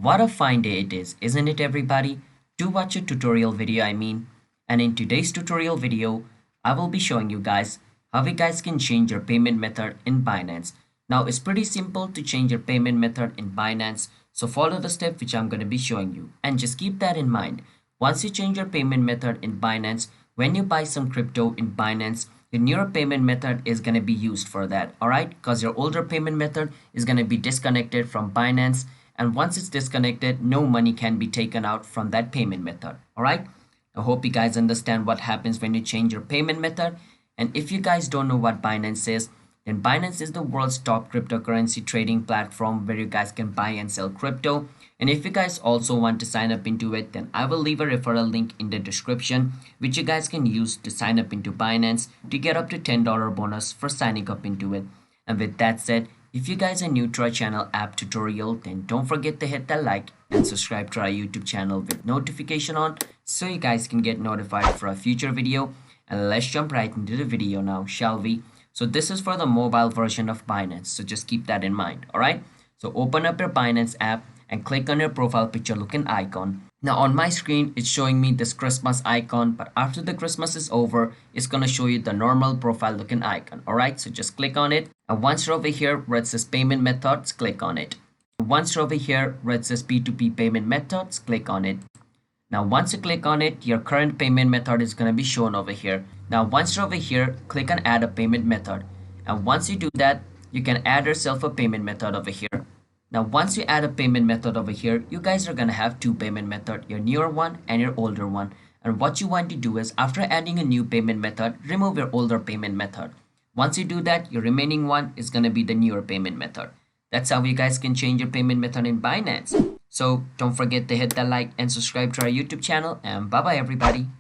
What a fine day it is, isn't it everybody? Do watch a tutorial video And in today's tutorial video, I will be showing you guys how you guys can change your payment method in Binance. Now it's pretty simple to change your payment method in Binance. So follow the step which I'm going to be showing you. And just keep that in mind. Once you change your payment method in Binance, when you buy some crypto in Binance, your newer payment method is going to be used for that. Alright, because your older payment method is going to be disconnected from Binance. And once it's disconnected, no money can be taken out from that payment method. Alright, I hope you guys understand what happens when you change your payment method. And if you guys don't know what Binance is, then Binance is the world's top cryptocurrency trading platform where you guys can buy and sell crypto. And if you guys also want to sign up into it, then I will leave a referral link in the description, which you guys can use to sign up into Binance to get up to $10 bonus for signing up into it. And with that said, if you guys are new to our channel app tutorial, then don't forget to hit that like and subscribe to our YouTube channel with notification on so you guys can get notified for a future video. And let's jump right into the video now, shall we? So this is for the mobile version of Binance, so just keep that in mind. Alright, so open up your Binance app and click on your profile picture looking icon. Now on my screen it's showing me this Christmas icon, but after the Christmas is over, it's gonna show you the normal profile looking icon. Alright, so just click on it, and once you're over here where it says payment methods, click on it. Once you're over here where it says P2P payment methods, click on it. Now once you click on it, your current payment method is going to be shown over here. Now once you're over here, click on add a payment method, and once you do that, you can add yourself a payment method over here. Now once you add a payment method over here, you guys are going to have two payment methods, your newer one and your older one. And what you want to do is, after adding a new payment method, remove your older payment method. Once you do that, your remaining one is going to be the newer payment method. That's how you guys can change your payment method in Binance. So don't forget to hit that like and subscribe to our YouTube channel, and bye bye everybody.